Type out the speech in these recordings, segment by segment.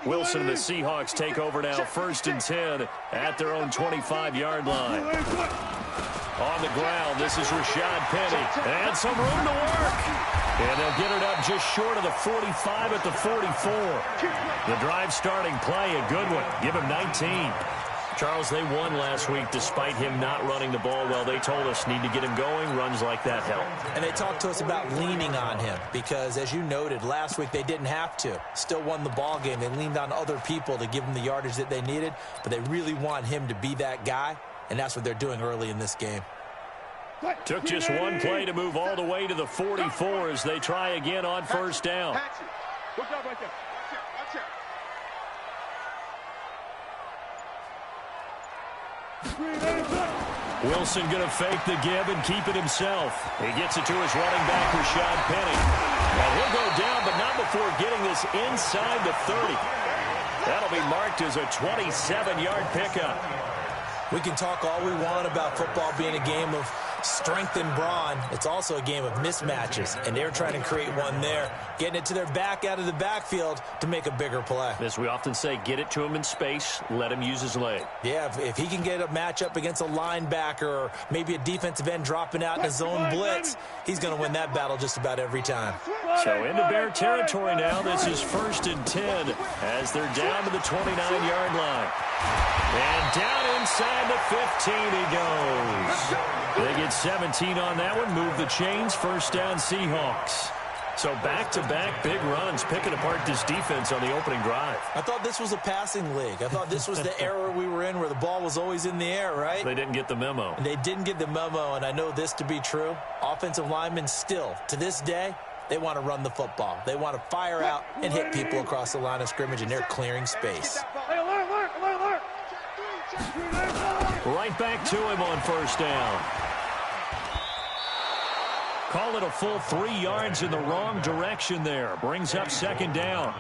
Wilson and the Seahawks take over now, 1st and 10 at their own 25-yard line. On the ground, this is Rashad Penny. And some room to work. And they'll get it up just short of the 45 at the 44. The drive starting play, a good one. Give him 19. Charles, they won last week despite him not running the ball well. They told us need to get him going. Runs like that help. And they talked to us about leaning on him because, as you noted, last week they didn't have to. Still won the ball game. They leaned on other people to give them the yardage that they needed, but they really want him to be that guy, and that's what they're doing early in this game. Took just one play to move all the way to the 44 as they try again on 1st down. Wilson going to fake the give and keep it himself. He gets it to his running back, Rashad Penny. And he'll go down, but not before getting this inside the 30. That'll be marked as a 27-yard pickup. We can talk all we want about football being a game of strength and brawn. It's also a game of mismatches, and they're trying to create one there, getting it to their back out of the backfield to make a bigger play. As we often say, get it to him in space, let him use his leg. Yeah, if he can get a matchup against a linebacker or maybe a defensive end dropping out in a zone blitz, he's going to win that battle just about every time. So into Bear territory now. This is 1st and 10 as they're down to the 29-yard line. And down inside the 15 he goes. They get 17 on that one. Move the chains. 1st down Seahawks. So back-to-back big runs, picking apart this defense on the opening drive. I thought this was a passing league. I thought this was the era we were in where the ball was always in the air, right? They didn't get the memo. And they didn't get the memo, and I know this to be true. Offensive linemen still, to this day, they want to run the football. They want to fire out and hit people across the line of scrimmage, and they're clearing space. Right back to him on 1st down. Call it a full 3 yards in the wrong direction there. Brings up 2nd down.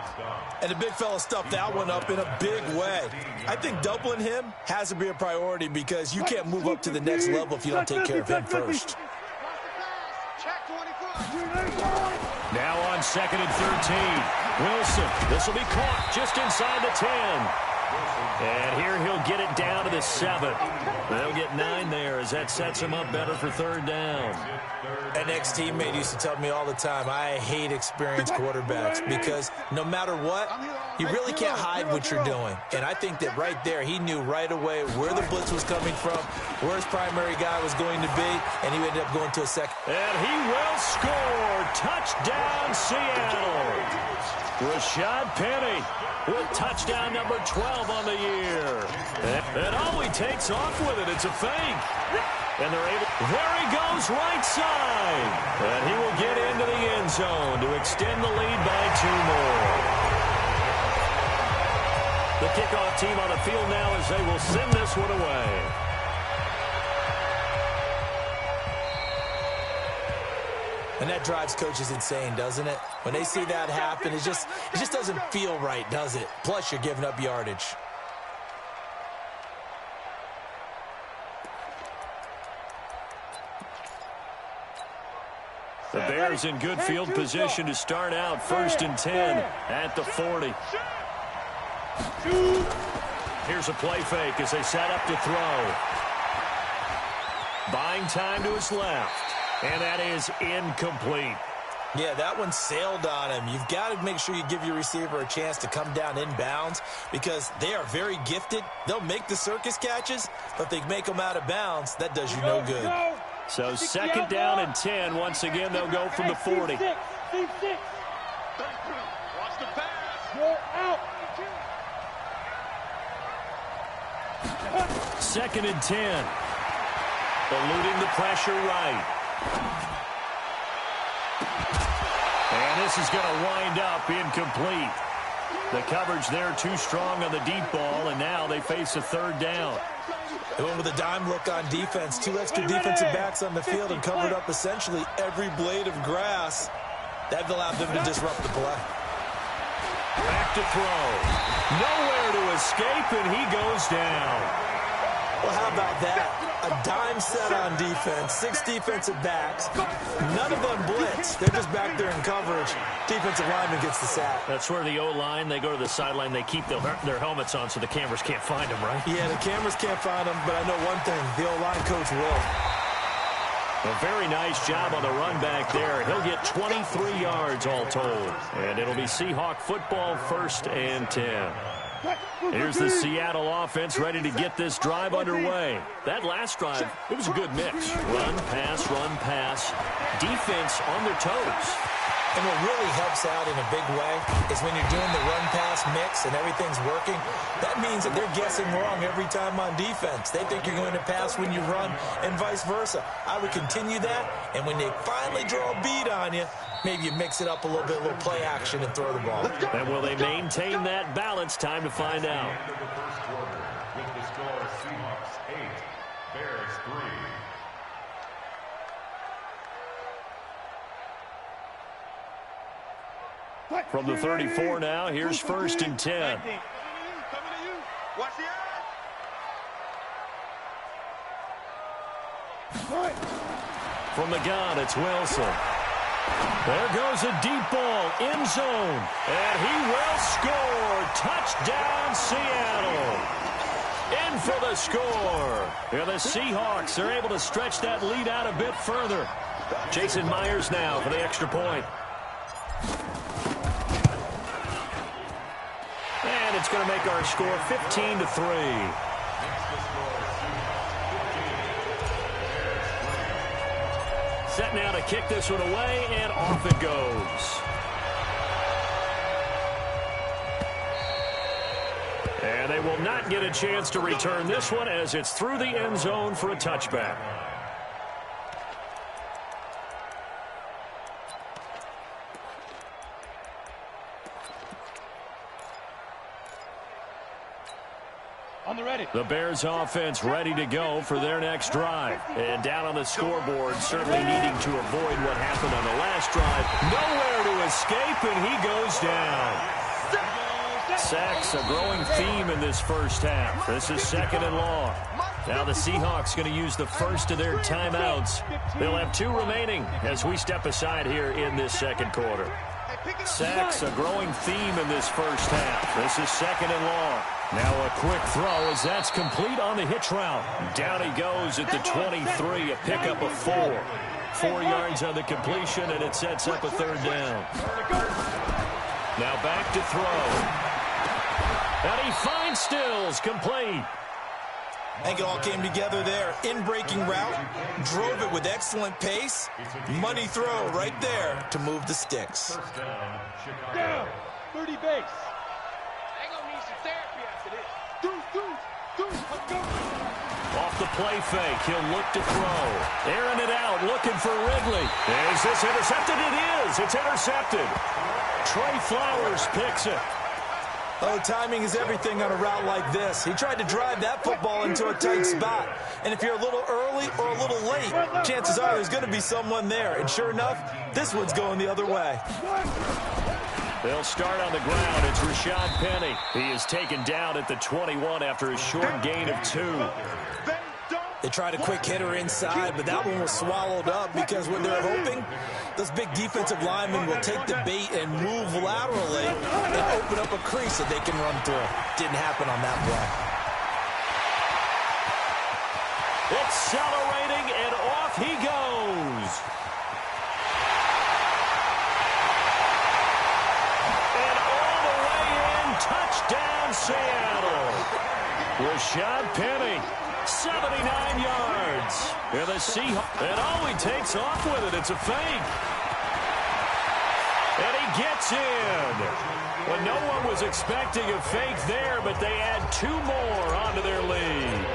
And the big fella stuffed that one up in a big way. I think doubling him has to be a priority because you can't move up to the next level if you don't take care of him first. Now on 2nd and 13. Wilson, this will be caught just inside the 10. And here he'll get it down to the 7. They'll get 9 there as that sets him up better for 3rd down. An ex-teammate used to tell me all the time, I hate experienced quarterbacks because no matter what, you really can't hide what you're doing. And I think that right there, he knew right away where the blitz was coming from, where his primary guy was going to be, and he ended up going to a second. And he will score. Touchdown, Seattle. Rashad Penny with touchdown number 12 on the year. And oh, he takes off with it. It's a fake. And they're able. There he goes, right side. And he will get into the end zone to extend the lead by 2 more. The kickoff team on the field now as they will send this one away. And that drives coaches insane, doesn't it? When they see that happen, it just doesn't feel right, does it? Plus, you're giving up yardage. The Bears in good field position to start out 1st and 10 at the 40. Here's a play fake as they set up to throw. Buying time to his left. And that is incomplete. Yeah, that one sailed on him. You've got to make sure you give your receiver a chance to come down inbounds because they are very gifted. They'll make the circus catches, but if they make them out of bounds, that does you no good. So 2nd down and 10. Once again, they'll go from the 40. Watch the pass. 2nd and 10. Eluding the pressure right. And this is going to wind up incomplete. The coverage there too strong on the deep ball, and now they face a 3rd down. They went with a dime look on defense. 2 extra defensive backs on the field and covered up essentially every blade of grass. That allowed them to disrupt the play. Back to throw. Nowhere to escape, and he goes down. Well, how about that? A dime set on defense. 6 defensive backs. None of them blitz. They're just back there in coverage. Defensive lineman gets the sack. That's where the O-line, they go to the sideline, they keep their helmets on so the cameras can't find them, right? Yeah, the cameras can't find them, but I know one thing. The O-line coach will. A very nice job on the run back there. He'll get 23 yards all told. And it'll be Seahawk football, 1st and 10. Here's the Seattle offense ready to get this drive underway. That last drive, it was a good mix. Run, pass, defense on their toes. And what really helps out in a big way is when you're doing the run-pass mix and everything's working, that means that they're guessing wrong every time on defense. They think you're going to pass when you run and vice versa. I would continue that, and when they finally draw a beat on you, maybe you mix it up a little bit, a little play action, and throw the ball. And will they maintain that balance? Time to find out. With the score, Seahawks 8, Bears 3. From the 34 now, here's 1st and 10. From the gun, it's Wilson. There goes a deep ball, end zone, and he will score. Touchdown, Seattle. In for the score. Yeah, the Seahawks are able to stretch that lead out a bit further. Jason Myers now for the extra point. And it's going to make our score 15-3. Set now to kick this one away, and off it goes. And they will not get a chance to return this one as it's through the end zone for a touchback. The Bears offense ready to go for their next drive. And down on the scoreboard, certainly needing to avoid what happened on the last drive. Nowhere to escape, and he goes down. Sacks, a growing theme in this first half. This is 2nd and long. Now the Seahawks going to use the first of their timeouts. They'll have 2 remaining as we step aside here in this second quarter. Sacks, a growing theme in this first half. This is 2nd and long. Now a quick throw as that's complete on the hitch route. Down he goes at the 23, a pickup of 4. 4 yards on the completion, and it sets up a 3rd down. Now back to throw. And he finds Stills, complete. I think it all came together there. In-breaking route, drove it with excellent pace. Money throw right there to move the sticks. Down, 30 base. They're going to need some therapy after this. Off the play fake, he'll look to throw. Airing it out, looking for Ridley. Is this intercepted? It is. It's intercepted. Trey Flowers picks it. Oh, timing is everything on a route like this. He tried to drive that football into a tight spot. And if you're a little early or a little late, chances are there's going to be someone there. And sure enough, this one's going the other way. They'll start on the ground. It's Rashad Penny. He is taken down at the 21 after a short gain of 2. They tried a quick hitter inside, but that one was swallowed up because what they're hoping, those big defensive linemen will take the bait and move laterally and open up a crease that they can run through. Didn't happen on that play. Accelerating, and off he goes. And all the way in, touchdown Seattle. Rashad Penny. 79 yards. Yeah, the Seahawks. And all he takes off with it, it's a fake. And he gets in. Well, no one was expecting a fake there, but they add 2 more onto their lead.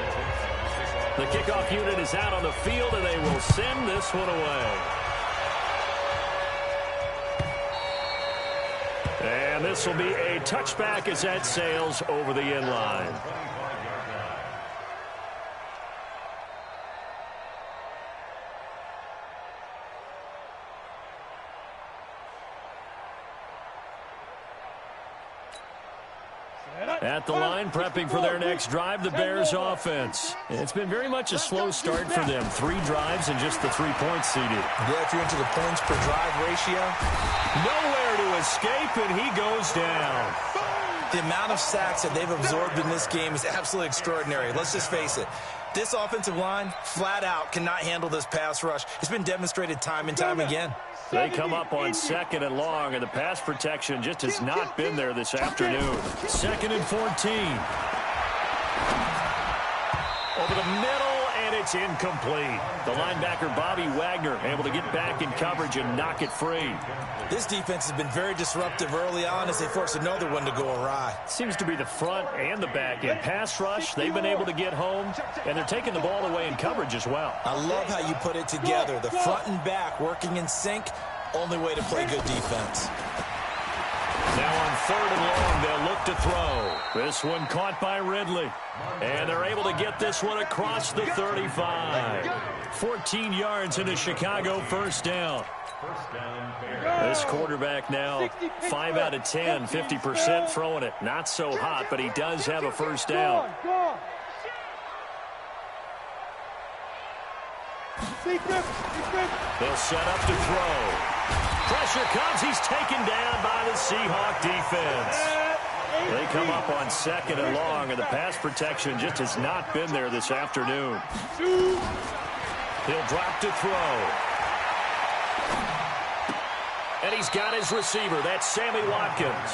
The kickoff unit is out on the field, and they will send this one away. And this will be a touchback as that sails over the end line. At the line, prepping for their next drive, the Bears offense. It's been very much a slow start for them. 3 drives and just the 3 points seeded. Yeah, if you're into the points per drive ratio. Nowhere to escape, and he goes down. The amount of sacks that they've absorbed in this game is absolutely extraordinary. Let's just face it. This offensive line, flat out, cannot handle this pass rush. It's been demonstrated time and time again. They come up on 2nd and long, and the pass protection just has not been there this afternoon. 2nd and 14. Over the middle, and it's incomplete. The linebacker, Bobby Wagner, able to get back in coverage and knock it free. This defense has been very disruptive early on as they force another one to go awry. Seems to be the front and the back end. Pass rush, they've been able to get home, and they're taking the ball away in coverage as well. I love how you put it together. The front and back working in sync, only way to play good defense. Now on 3rd and long, they'll look to throw. This one caught by Ridley. And they're able to get this one across the 35. 14 yards into Chicago, first down. This quarterback now 5 out of 10, 50% throwing it. Not so hot, but he does have a first down. They'll set up to throw. Pressure comes. He's taken down by the Seahawk defense. They come up on 2nd and long, and the pass protection just has not been there this afternoon. He'll drop to throw. And he's got his receiver. That's Sammy Watkins.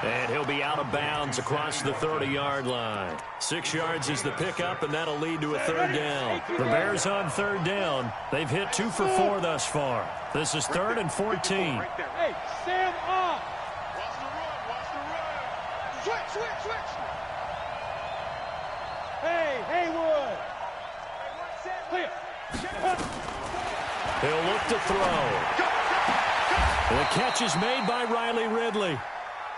And he'll be out of bounds across the 30-yard line. 6 yards is the pickup, and that'll lead to a 3rd down. The Bears on 3rd down. They've hit 2 for 4 thus far. This is 3rd and 14. Hey, Sam off. Watch the run. Switch. Hey, Haywood. Clear. He'll look to throw. The catch is made by Riley Ridley.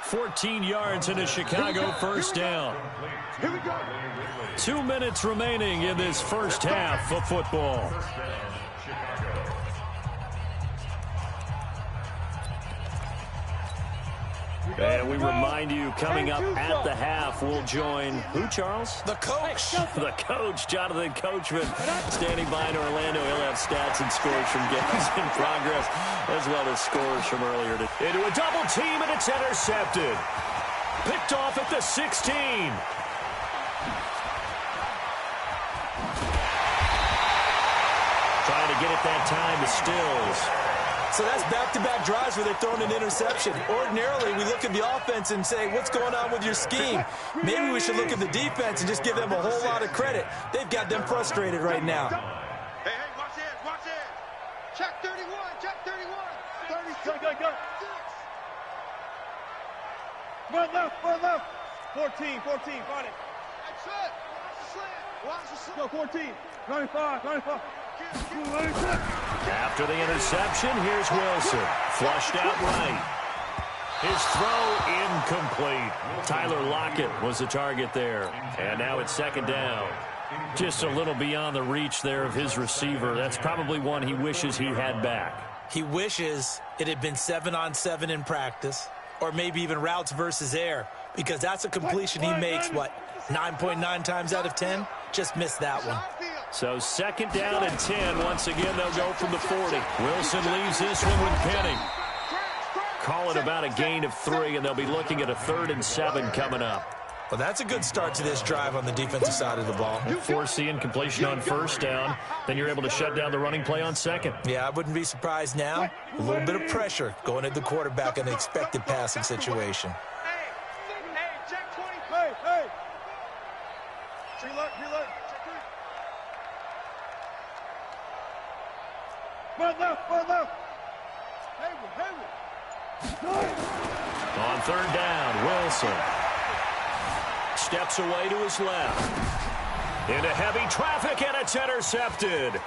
14 yards into Chicago, first down. 2 minutes remaining in this first half of football. And we remind you, coming up at the half, we'll join who, Charles? The coach. The coach, Jonathan Coachman, standing by in Orlando. He'll have stats and scores from games in progress, as well as scores from earlier. Into a double team, and it's intercepted. Picked off at the 16. Trying to get it that time to Stills. So that's back-to-back drives where they've thrown an interception. Ordinarily, we look at the offense and say, what's going on with your scheme? Maybe we should look at the defense and just give them a whole lot of credit. They've got them frustrated right now. Hey, watch it. Check 31. 30. Go. One left. 14, find it. Watch the slant. Go, 14. 95. After the interception, here's Wilson. Flushed out right. His throw incomplete. Tyler Lockett was the target there. And now it's 2nd down. Just a little beyond the reach there of his receiver. That's probably one he wishes he had back. He wishes it had been 7-on-7 in practice, or maybe even routes versus air, because that's a completion he makes, 9.9 times out of 10? Just missed that one. So 2nd down and 10. Once again, they'll go from the 40. Wilson leaves this one with Penny. Call it about a gain of 3, and they'll be looking at a 3rd and 7 coming up. Well, that's a good start to this drive on the defensive side of the ball. Force the incompletion on 1st down. Then you're able to shut down the running play on 2nd. Yeah, I wouldn't be surprised now. A little bit of pressure going at the quarterback in the expected passing situation. Hey. Reload. One left. Haywood. On 3rd down, Wilson steps away to his left. Into heavy traffic, and it's intercepted.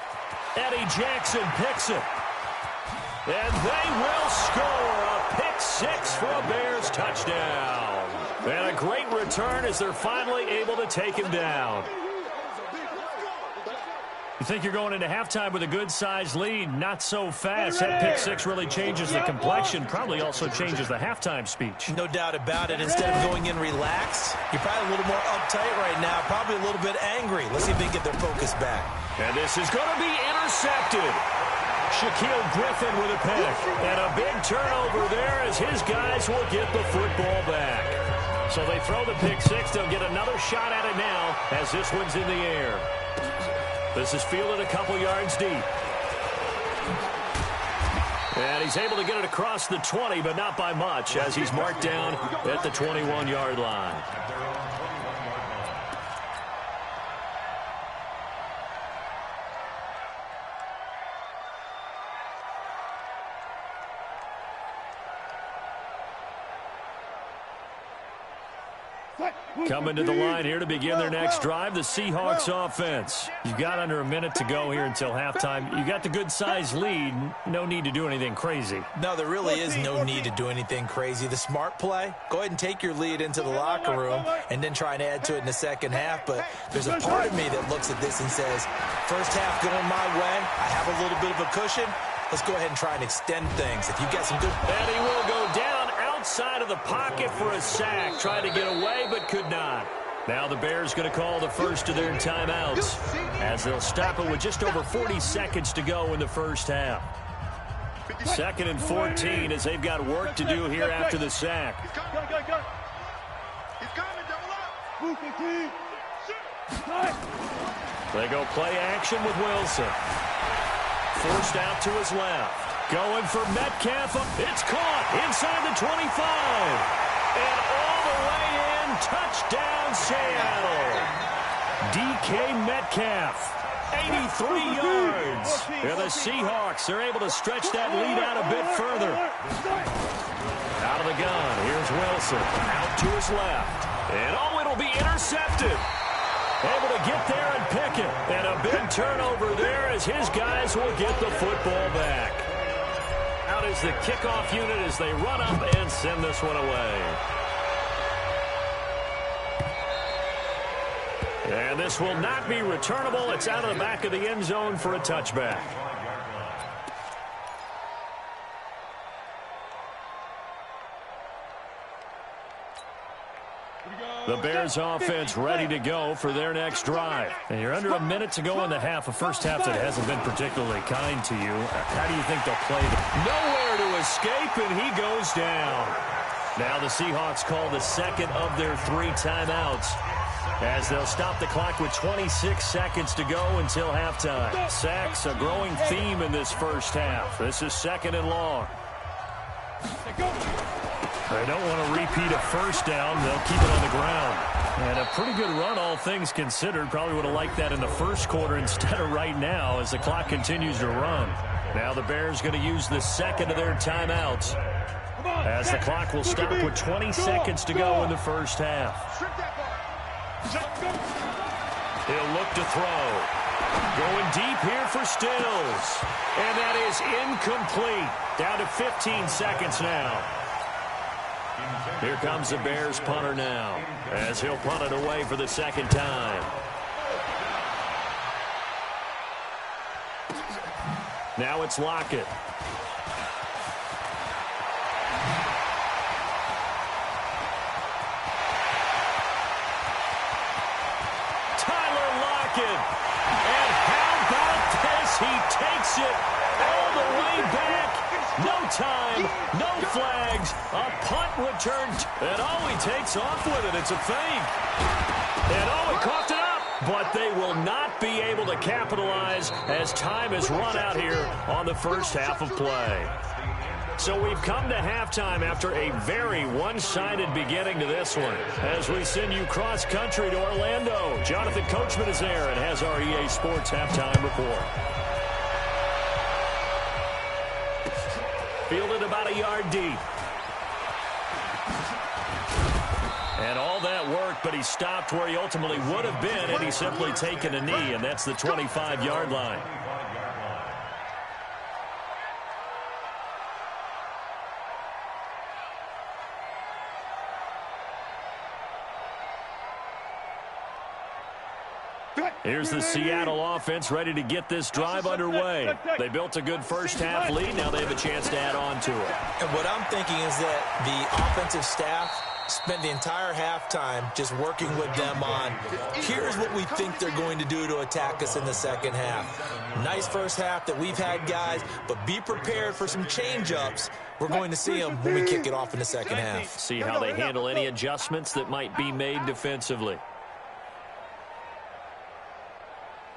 Eddie Jackson picks it. And they will score a pick 6 for a Bears touchdown. And a great return as they're finally able to take him down. You think you're going into halftime with a good-sized lead? Not so fast. That pick six really changes the complexion, probably also changes the halftime speech. No doubt about it. Instead of going in relaxed, you're probably a little more uptight right now, probably a little bit angry. Let's see if they can get their focus back. And this is going to be intercepted. Shaquille Griffin with a pick. And a big turnover there as his guys will get the football back. So they throw the pick six. They'll get another shot at it now as this one's in the air. This is fielded a couple yards deep. And he's able to get it across the 20, but not by much, as he's marked down at the 21-yard line. Coming to the line here to begin their next drive, the Seahawks offense. You've got under a minute to go here until halftime. You got the good-sized lead. No need to do anything crazy. No, there really is no need to do anything crazy. The smart play, go ahead and take your lead into the locker room and then try and add to it in the second half. But there's a part of me that looks at this and says, first half going my way, I have a little bit of a cushion. Let's go ahead and try and extend things. If you've got some good... And he will go down outside of the pocket for a sack. Tried to get away, but could not. Now the Bears going to call the first of their timeouts as they'll stop it with just over 40 seconds to go in the first half. 2nd and 14 as they've got work to do here after the sack. They go play action with Wilson. Forced out to his left. Going for Metcalf. It's caught inside the 25. And all the way in. Touchdown, Seattle. DK Metcalf. 83 yards. And the Seahawks are able to stretch that lead out a bit further. Out of the gun. Here's Wilson. Out to his left. And it'll be intercepted. Able to get there and pick it. And a big turnover there as his guys will get the football back. Out is the kickoff unit as they run up and send this one away. And this will not be returnable. It's out of the back of the end zone for a touchback. The Bears offense ready to go for their next drive. And you're under a minute to go in the half. A first half that hasn't been particularly kind to you. How do you think they'll play? Nowhere to escape, and he goes down. Now the Seahawks call the second of their 3 timeouts as they'll stop the clock with 26 seconds to go until halftime. Sacks, a growing theme in this first half. This is 2nd and long. They don't want to repeat a first down. They'll keep it on the ground. And a pretty good run, all things considered. Probably would have liked that in the first quarter instead of right now as the clock continues to run. Now the Bears going to use the second of their timeouts as the clock will stop with 20 seconds to go in the first half. He'll look to throw. Going deep here for Stills. And that is incomplete. Down to 15 seconds now. Here comes the Bears punter now as he'll punt it away for the second time. Now it's Lockett. Tyler Lockett. And how about this? He takes it all the way back. No time, no flags, a punt return, and he takes off with it. It's a fake. And he coughed it up, but they will not be able to capitalize as time has run out here on the first half of play. So we've come to halftime after a very one-sided beginning to this one. As we send you cross-country to Orlando, Jonathan Coachman is there and has our EA Sports halftime report. Fielded about a yard deep. And all that work, but he stopped where he ultimately would have been, and he's simply taken a knee, and that's the 25-yard line. Here's the Seattle offense ready to get this drive underway. They built a good first-half lead. Now they have a chance to add on to it. And what I'm thinking is that the offensive staff spent the entire halftime just working with them on, here's what we think they're going to do to attack us in the second half. Nice first half that we've had, guys, but be prepared for some change-ups. We're going to see them when we kick it off in the second half. See how they handle any adjustments that might be made defensively.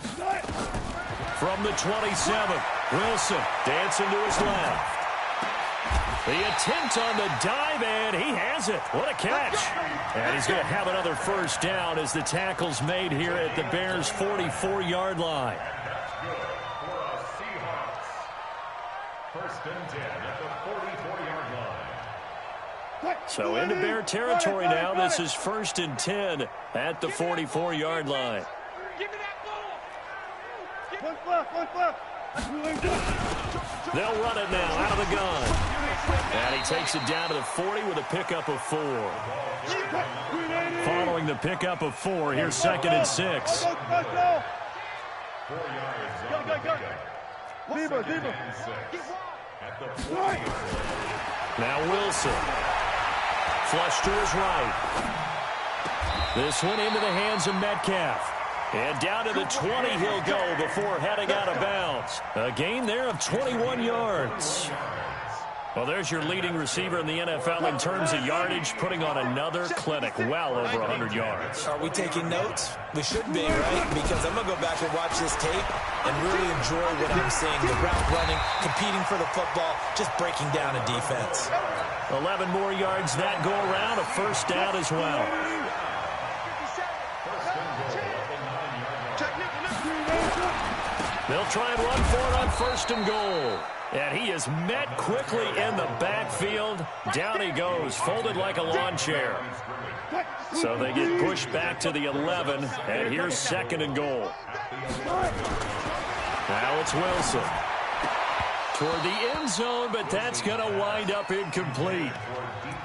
From the 27, Wilson dancing to his left. The attempt on the dive, and he has it. What a catch. And he's going to have another first down as the tackle's made here at the Bears' 44-yard line. First and 10 at the 44-yard line. So into Bear territory now. This is first and 10 at the 44-yard line. Give me that ball. One flip. They'll run it now out of the gun. And he takes it down to the 40 with a pickup of 4. Following the pickup of 4, here's second and 6. 4 yards. Go. At the 40. Now Wilson. Flush to his right. This one into the hands of Metcalf. And down to the 20 he'll go before heading out of bounds. A gain there of 21 yards. Well, there's your leading receiver in the NFL in terms of yardage, putting on another clinic, well over 100 yards. Are we taking notes? We should be, right? Because I'm going to go back and watch this tape and really enjoy what I'm seeing. The route running, competing for the football, just breaking down a defense. 11 more yards that go around, a first down as well. They'll try and run for it on first and goal. And he is met quickly in the backfield. Down he goes, folded like a lawn chair. So they get pushed back to the 11, and here's second and goal. Now it's Wilson. Toward the end zone, but that's going to wind up incomplete.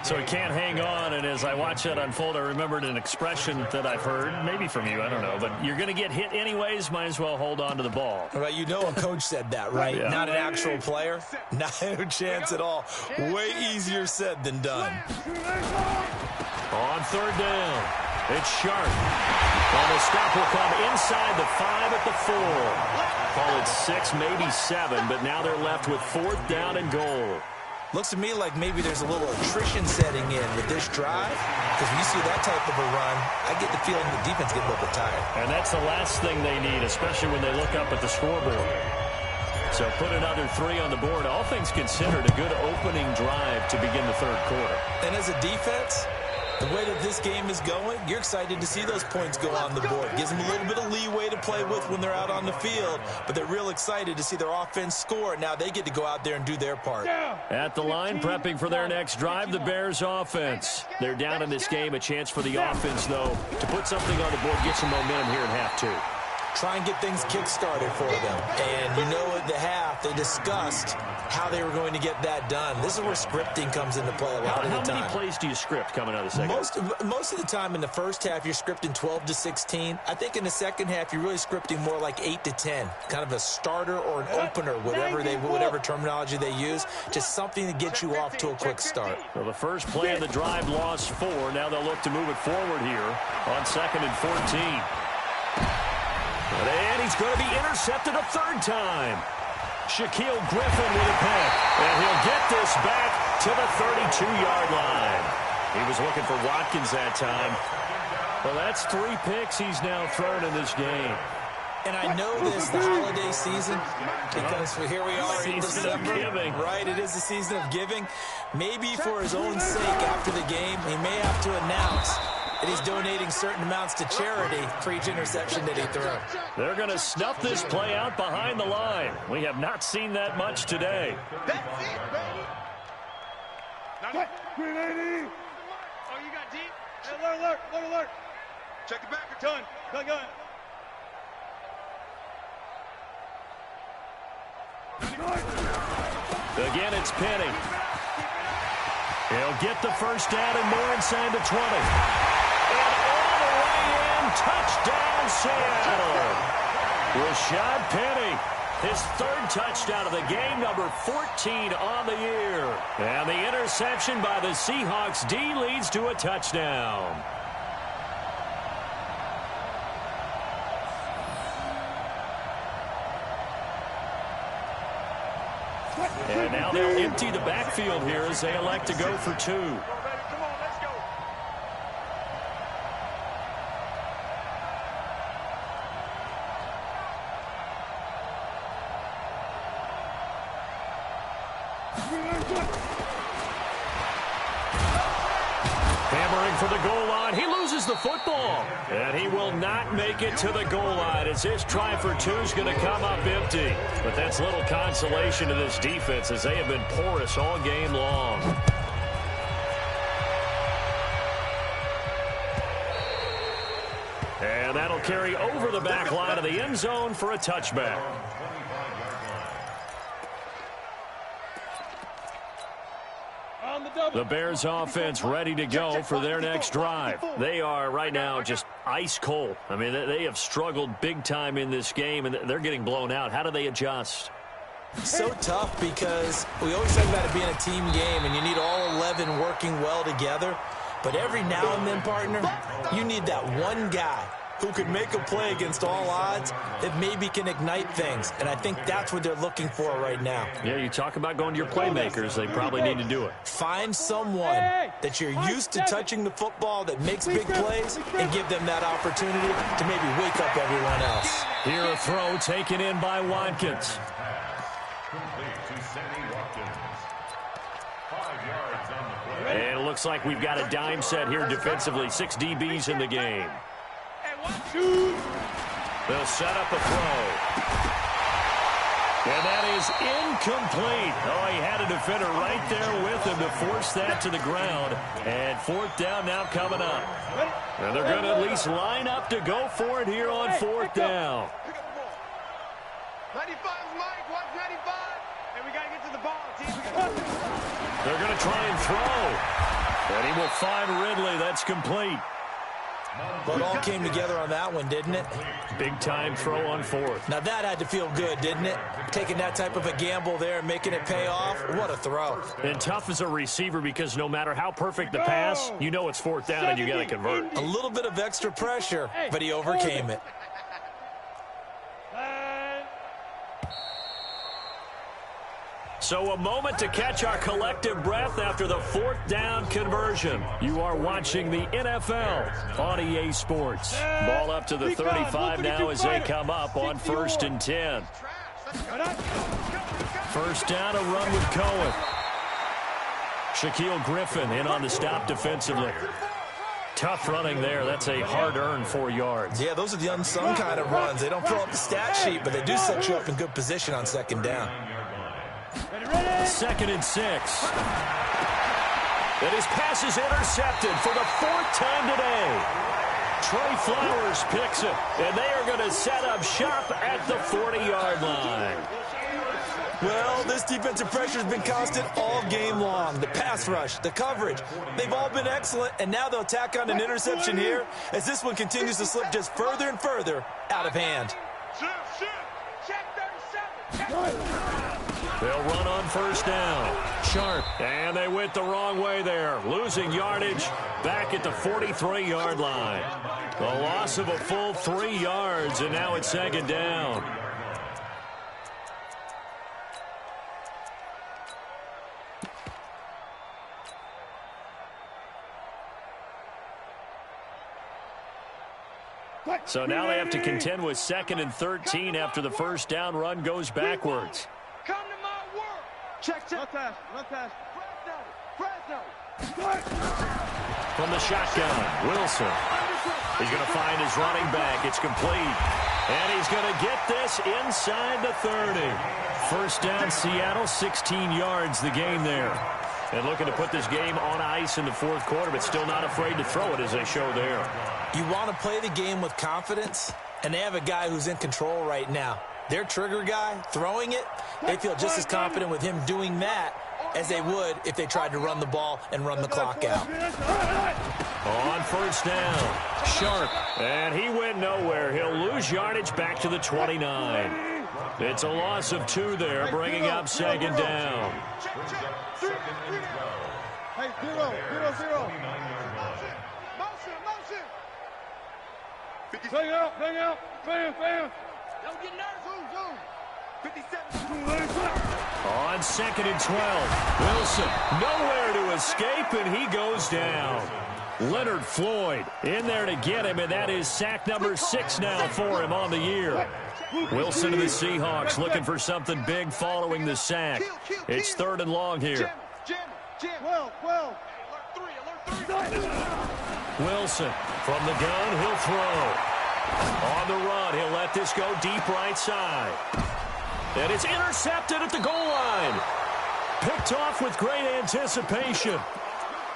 So he can't hang on, and as I watch that unfold, I remembered an expression that I've heard, maybe from you, I don't know, but you're going to get hit anyways, might as well hold on to the ball. Right, you know a coach said that, right? Yeah. Not an actual player. No chance at all. Way easier said than done. On third down, it's Sharp. And the stop will come inside the 5 at the 4. Call it 6, maybe 7, but now they're left with fourth down and goal. Looks to me like maybe there's a little attrition setting in with this drive, because when you see that type of a run, I get the feeling the defense getting a little bit tired. And that's the last thing they need, especially when they look up at the scoreboard. So put another 3 on the board. All things considered, a good opening drive to begin the third quarter. And as a defense, the way that this game is going, you're excited to see those points go on the board. Gives them a little bit of leeway to play with when they're out on the field, but they're real excited to see their offense score. Now they get to go out there and do their part. At the line, prepping for their next drive, the Bears offense. They're down in this game. A chance for the offense, though, to put something on the board, get some momentum here in half 2. Try and get things kick-started for them. And you know at the half, they discussed how they were going to get that done. This is where scripting comes into play a lot of the time. How many plays do you script coming out of the second? Most of the time in the first half, you're scripting 12 to 16. I think in the second half, you're really scripting more like 8 to 10. Kind of a starter or an opener, whatever terminology they use. Just something to get you off to a quick start. Well, the first play of the drive lost 4. Now they'll look to move it forward here on second and 14. And he's going to be intercepted a third time. Shaquille Griffin with a pick. And he'll get this back to the 32-yard line. He was looking for Watkins that time. Well, that's 3 picks he's now thrown in this game. And I know this, the holiday season, because here we are in December. Right, it is the season of giving. Maybe for his own sake after the game, he may have to announce that he's donating certain amounts to charity for each interception that he threw. They're going to snuff this play out behind the line. We have not seen that much today. That's it, baby. Oh, you got deep? Hey, alert. Check it back. Gun. Again, it's Penny. He'll get the first down and more inside the 20. And all the way in touchdown, Seattle. Rashad Penny, his third touchdown of the game, number 14 on the year. And the interception by the Seahawks D leads to a touchdown. And now they'll empty the backfield here as they elect to go for two. Hammering for the goal line. He loses the football. And he will not make it to the goal line as this try for two is going to come up empty. But that's little consolation to this defense as they have been porous all game long. And that'll carry over the back line of the end zone for a touchback. The Bears offense ready to go for their next drive. They are right now just ice cold. I mean, they have struggled big time in this game, and they're getting blown out. How do they adjust? So tough because we always talk about it being a team game, and you need all 11 working well together. But every now and then, partner, you need that one guy who could make a play against all odds that maybe can ignite things. And I think that's what they're looking for right now. Yeah, you talk about going to your playmakers. They probably need to do it. Find someone that you're used to touching the football that makes big plays and give them that opportunity to maybe wake up everyone else. Here a throw taken in by Watkins. And it looks like we've got a dime set here defensively. 6 DBs in the game. They'll set up a throw. And that is incomplete. Oh, he had a defender right there with him to force that to the ground. And fourth down now coming up. And they're going to at least line up to go for it here on fourth down. 95's Mike, watch 95. And we got to get to the ball, team. They're going to try and throw. And he will find Ridley. That's complete. Well, it all came together on that one, didn't it? Big-time throw on fourth. Now, that had to feel good, didn't it? Taking that type of a gamble there and making it pay off. What a throw. And tough as a receiver because no matter how perfect the pass, you know it's fourth down and you got to convert. A little bit of extra pressure, but he overcame it. So a moment to catch our collective breath after the fourth down conversion. You are watching the NFL on EA Sports. Ball up to the 35 now as they come up on 1st and 10. First down, a run with Cohen. Shaquille Griffin in on the stop defensively. Tough running there. That's a hard-earned 4 yards. Yeah, those are the unsung kind of runs. They don't fill up the stat sheet, but they do set you up in good position on second down. 2nd and 6. And his pass is intercepted for the 4th time today. Trey Flowers picks it, and they are going to set up shop at the 40-yard line. Well, this defensive pressure has been constant all game long. The pass rush, the coverage, they've all been excellent, and now they'll tack on an interception here as this one continues to slip just further and further out of hand. They'll run on first down. Sharp. And they went the wrong way there. Losing yardage back at the 43-yard line. The loss of a full 3 yards, and now it's 2nd down. So now they have to contend with 2nd and 13 after the first down run goes backwards. Come to my work. Check. Run pass. Fresno. From the shotgun, Wilson. He's going to find his running back. It's complete. And he's going to get this inside the 30. First down, Seattle, 16 yards the game there. And looking to put this game on ice in the 4th quarter, but still not afraid to throw it as they show there. You want to play the game with confidence, and they have a guy who's in control right now. Their trigger guy, throwing it, they feel just as confident with him doing that as they would if they tried to run the ball and run the clock out. On first down, Sharp, and he went nowhere. He'll lose yardage back to the 29. It's a loss of 2 there, bringing up second down. Hey, 0, 0, 0. Bang out, bam. Don't get nervous, zoom. 57. On second and 12, Wilson nowhere to escape, and he goes down. Leonard Floyd in there to get him, and that is sack number 6 now for him on the year. Wilson to the Seahawks looking for something big following the sack. It's 3rd and long here. Well. Wilson from the gun, he'll throw. On the run, he'll let this go deep right side. And it's intercepted at the goal line. Picked off with great anticipation.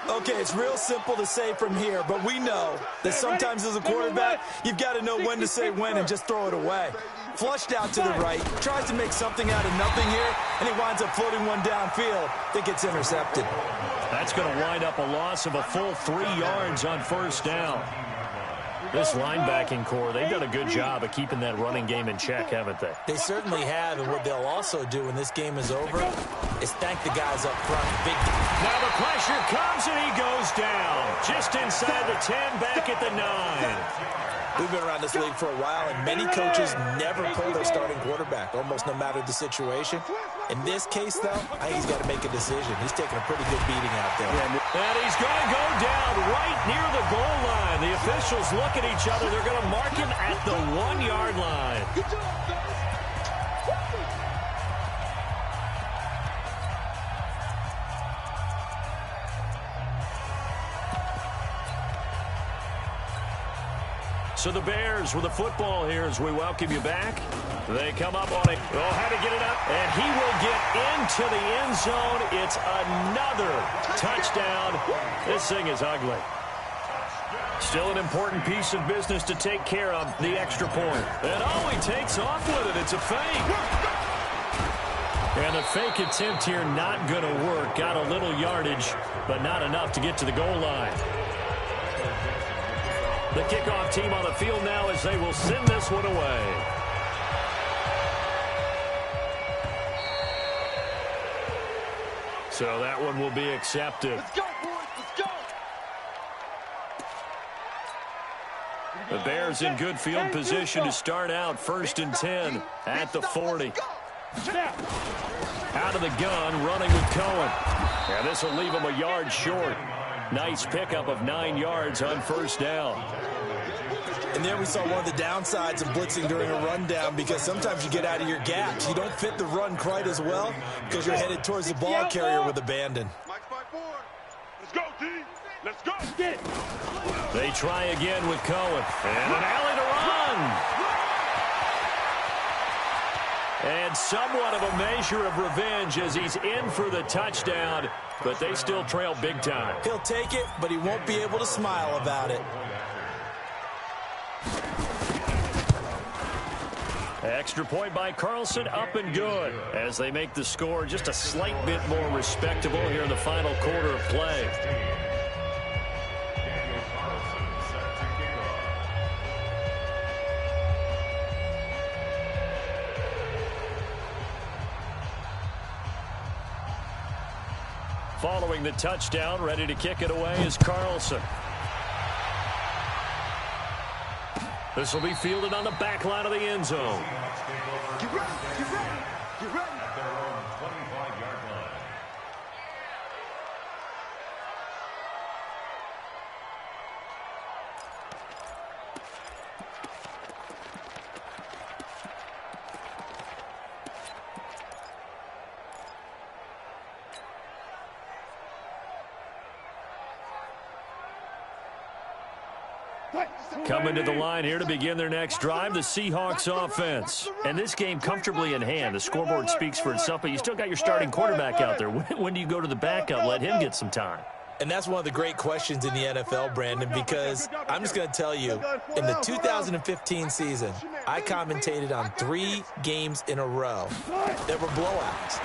Okay, it's real simple to say from here, but we know that sometimes as a quarterback, you've got to know when to say when and just throw it away. Flushed out to the right, tries to make something out of nothing here, and he winds up floating one downfield that gets intercepted. That's going to wind up a loss of a full 3 yards on first down. This linebacking core, they've done a good job of keeping that running game in check, haven't they? They certainly have, and what they'll also do when this game is over is thank the guys up front. Big. Now the pressure comes, and he goes down. Just inside the 10, back at the 9. We've been around this league for a while, and many coaches never pull their starting quarterback, almost no matter the situation. In this case, though, I think he's got to make a decision. He's taking a pretty good beating out there. And he's going to go down right near the goal line. The officials look at each other. They're going to mark him at the 1-yard line. Good job, guys. So the Bears with the football here as we welcome you back. They come up on it. Oh, how to get it up. And he will get into the end zone. It's another touchdown. This thing is ugly. Still an important piece of business to take care of, the extra point. And oh, he takes off with it. It's a fake. And the fake attempt here not going to work. Got a little yardage, but not enough to get to the goal line. The kickoff team on the field now as they will send this one away. So that one will be accepted. Let's go, boys. Let's go. The Bears in good field position to start out 1st and 10 at the 40. Out of the gun, running with Cohen. And this will leave him a yard short. Nice pickup of 9 yards on first down. And there we saw one of the downsides of blitzing during a rundown, because sometimes you get out of your gaps. You don't fit the run quite as well because you're headed towards the ball carrier with abandon. Let's go, T. Let's go. Get it. They try again with Cohen. And an alley to run. And somewhat of a measure of revenge as he's in for the touchdown, but they still trail big time. He'll take it, but he won't be able to smile about it. Extra point by Carlson, up and good, as they make the score just a slight bit more respectable here in the final quarter of play. Following the touchdown, ready to kick it away is Carlson. This will be fielded on the back line of the end zone. Get ready. Get ready. Get ready. At their own 25-yard line. Coming to the line here to begin their next drive, the Seahawks offense. And this game comfortably in hand. The scoreboard speaks for itself, but you still got your starting quarterback out there. When do you go to the backup, let him get some time? And that's one of the great questions in the NFL, Brandon, because I'm just going to tell you, in the 2015 season, I commentated on 3 games in a row that were blowouts.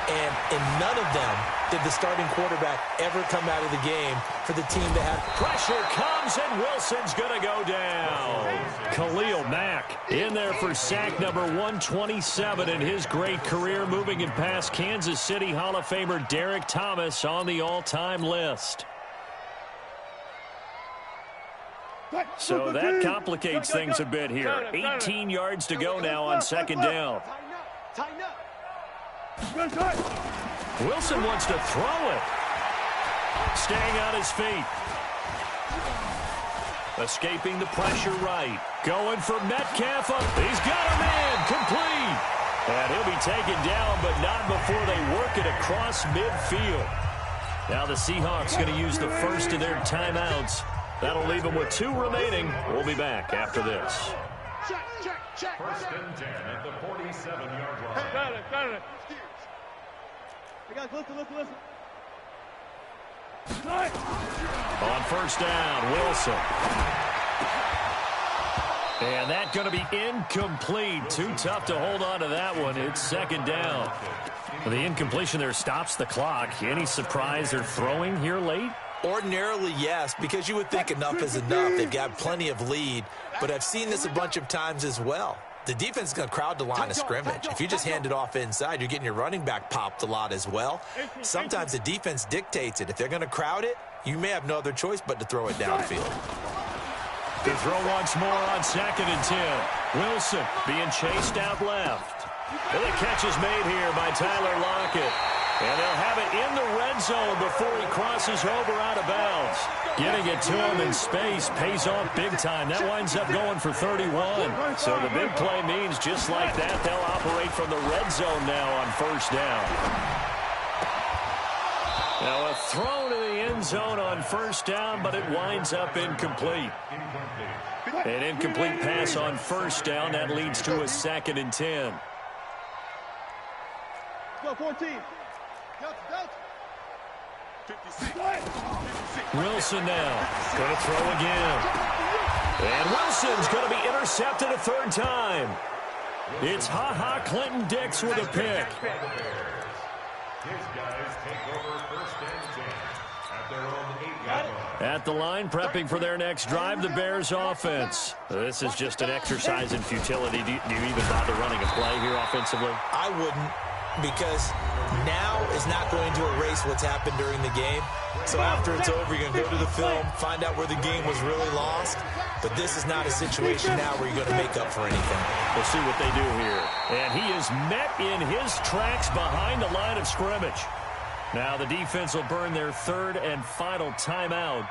And in none of them did the starting quarterback ever come out of the game for the team to have. Pressure comes, and Wilson's going to go down. Khalil Mack in there for sack number 127 in his great career, moving it past Kansas City Hall of Famer Derek Thomas on the all-time list. So that complicates things a bit here. 18 yards to go now on second down. Wilson wants to throw it. Staying on his feet. Escaping the pressure right. Going for Metcalf. He's got him in. Complete. And he'll be taken down, but not before they work it across midfield. Now the Seahawks going to use the first of their timeouts. That'll leave them with 2 remaining. We'll be back after this. First and 10 at the 47-yard line. Got it. Listen. On first down, Wilson. And that's going to be incomplete. Too tough to hold on to that one. It's second down. The incompletion there stops the clock. Any surprise they're throwing here late? Ordinarily, yes, because you would think enough is enough. They've got plenty of lead, but I've seen this a bunch of times as well. The defense is going to crowd the line of scrimmage. If you just hand it off inside, you're getting your running back popped a lot as well. Sometimes the defense dictates it. If they're going to crowd it, you may have no other choice but to throw it downfield. To throw once more on second and 10. Wilson being chased out left. And the catch is made here by Tyler Lockett. And they'll have it in the red zone before he crosses over out of bounds. Getting it to him in space pays off big time. That winds up going for 31. So the big play means just like that, they'll operate from the red zone now on first down. Now a throw to the end zone on first down, but it winds up incomplete. An incomplete pass on first down. That leads to a second and 10. Go 14. Wilson now going to throw again. And Wilson's going to be intercepted a third time. It's Ha-Ha Clinton Dix with a pick. His guys take over first and 10 at their own 8-yard line. At the line, prepping for their next drive, the Bears offense. This is just an exercise in futility. Do you even bother running a play here offensively? I wouldn't, because now is not going to erase what's happened during the game. So after it's over, you're going to go to the film, find out where the game was really lost. But this is not a situation now where you're going to make up for anything. We'll see what they do here. And he is met in his tracks behind the line of scrimmage. Now the defense will burn their third and final timeout